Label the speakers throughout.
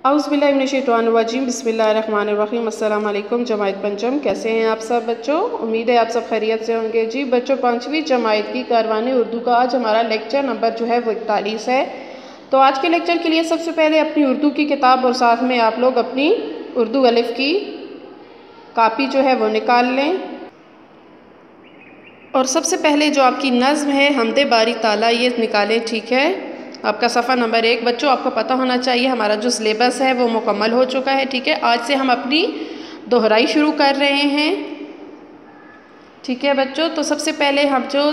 Speaker 1: औज़ुबिल्लाहिमिनश्शैतानिर्रजीम बिस्मिल्लाहिर्रहमानिर्रहीम। अस्सलाम वालेकुम जमात पंचम, कैसे हैं आप सब बच्चों? उम्मीद है आप सब खैरियत से होंगे। जी बच्चों, पाँचवीं जमात की कारवानी उर्दू का आज हमारा लेक्चर नंबर जो है वो 41 है। तो आज के लेक्चर के लिए सबसे पहले अपनी उर्दू की किताब और साथ में आप लोग अपनी उर्दू अलिफ की कापी जो है वो निकाल लें। और सबसे पहले जो आपकी नज़्म है हमदे बारी ताला, ये निकालें, ठीक है। आपका सफ़ा नंबर 1। बच्चों, आपको पता होना चाहिए हमारा जो सिलेबस है वो मुकम्मल हो चुका है, ठीक है। आज से हम अपनी दोहराई शुरू कर रहे हैं, ठीक है बच्चों। तो सबसे पहले हम जो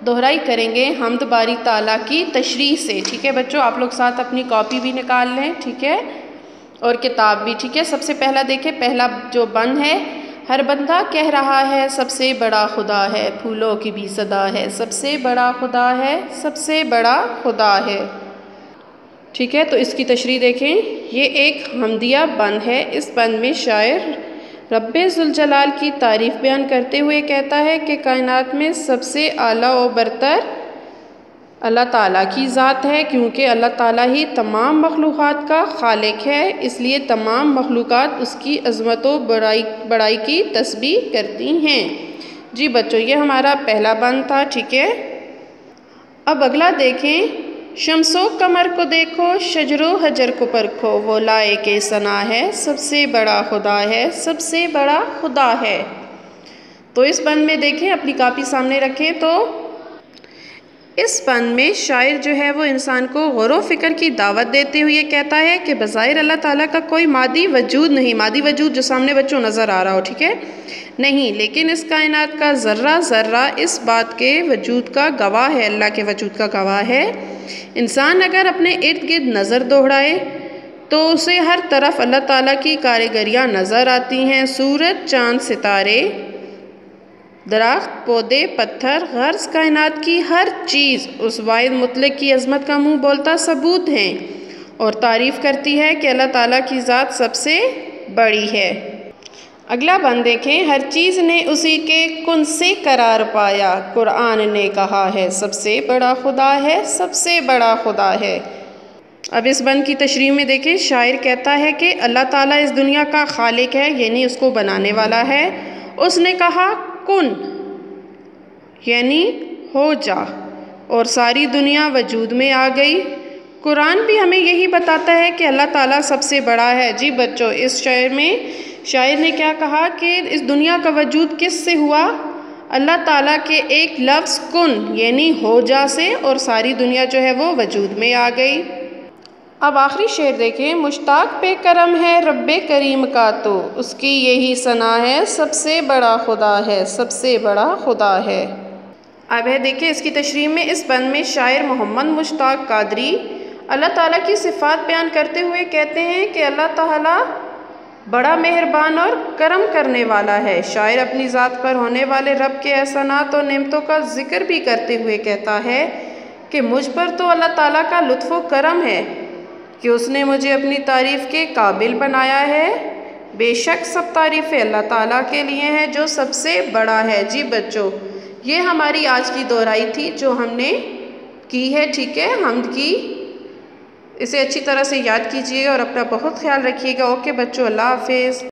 Speaker 1: दोहराई करेंगे हमद बारी ताला की तशरीह से, ठीक है बच्चों। आप लोग साथ अपनी कॉपी भी निकाल लें, ठीक है, और किताब भी, ठीक है। सबसे पहला देखें, पहला जो बंद है, हर बंदा कह रहा है सबसे बड़ा खुदा है, फूलों की भी सदा है, सबसे बड़ा खुदा है, सबसे बड़ा खुदा है, ठीक है। तो इसकी तशरीह देखें, ये एक हमदिया बंद है। इस बंद में शायर रब्बे ज़ुल जलाल की तारीफ़ बयान करते हुए कहता है कि कायनात में सबसे आला और बरतर अल्लाह ताला की ज़ात है, क्योंकि अल्लाह ताला ही तमाम मखलूक़ात का खालिक है, इसलिए तमाम मखलूक़ात उसकी अज़मत व बड़ाई की तस्बीह करती हैं। जी बच्चों, ये हमारा पहला बंद था, ठीक है। अब अगला देखें, शम्सो कमर को देखो, शजरो हजर को परखो, वो लाए के सना है, सबसे बड़ा खुदा है, सबसे बड़ा खुदा है। तो इस बंद में देखें, अपनी कापी सामने रखें, तो इस बंद में शायर जो है वो इंसान को गौर फ़िक्र की दावत देते हुए कहता है कि बज़ाहिर अल्लाह ताला का कोई मादी वजूद नहीं, मादी वजूद जो सामने बच्चों नज़र आ रहा हो, ठीक है, नहीं, लेकिन इस कायनात का ज़र्रा ज़र्रा इस बात के वजूद का गवाह है, अल्लाह के वजूद का गवाह है। इंसान अगर अपने इर्द गिर्द नज़र दौड़ाए तो उसे हर तरफ अल्लाह ताला की कारीगरियाँ नज़र आती हैं। सूरज, चाँद, सितारे, दरख्त, पौधे, पत्थर, गर्ज़ कायनात की हर चीज़ उस वाहिद मुतलक की अज़मत का मुँह बोलता सबूत हैं और तारीफ़ करती है कि अल्लाह ताला की ज़ात सबसे बड़ी है। अगला बंद देखें, हर चीज़ ने उसी के कुन से करार पाया, कुरान ने कहा है सबसे बड़ा खुदा है, सबसे बड़ा खुदा है। अब इस बंद की तशरीह में देखें, शायर कहता है कि अल्लाह ताला इस दुनिया का खालिक है, यानी उसको बनाने वाला है। उसने कहा कुन, यानी हो जा, और सारी दुनिया वजूद में आ गई। कुरान भी हमें यही बताता है कि अल्लाह ताला सबसे बड़ा है। जी बच्चों, इस शायर में शायर ने क्या कहा कि इस दुनिया का वजूद किस से हुआ? अल्लाह ताला के एक लफ्ज़ कुन यानी हो जा से, और सारी दुनिया जो है वो वजूद में आ गई। अब आखिरी शेर देखें, मुश्ताक पे करम है रब्बे करीम का, तो उसकी यही सना है, सबसे बड़ा खुदा है, सबसे बड़ा खुदा है। अब है देखिए इसकी तशरीह में, इस बंद में शायर मोहम्मद मुश्ताक कादरी अल्लाह ताला की सिफ़ात बयान करते हुए कहते हैं कि अल्लाह ताला बड़ा मेहरबान और करम करने वाला है। शायर अपनी ज़ात पर होने वाले रब के एहसानात और नेमतों का जिक्र भी करते हुए कहता है कि मुझ पर तो अल्लाह ताला का लुत्फ़ व करम है कि उसने मुझे अपनी तारीफ़ के काबिल बनाया है। बेशक सब तारीफ़ें अल्लाह ताला के लिए हैं जो सबसे बड़ा है। जी बच्चों, ये हमारी आज की दोहराई थी जो हमने की है, ठीक है, हमद की। इसे अच्छी तरह से याद कीजिएगा और अपना बहुत ख्याल रखिएगा। ओके बच्चों, अल्लाह हाफ़िज़।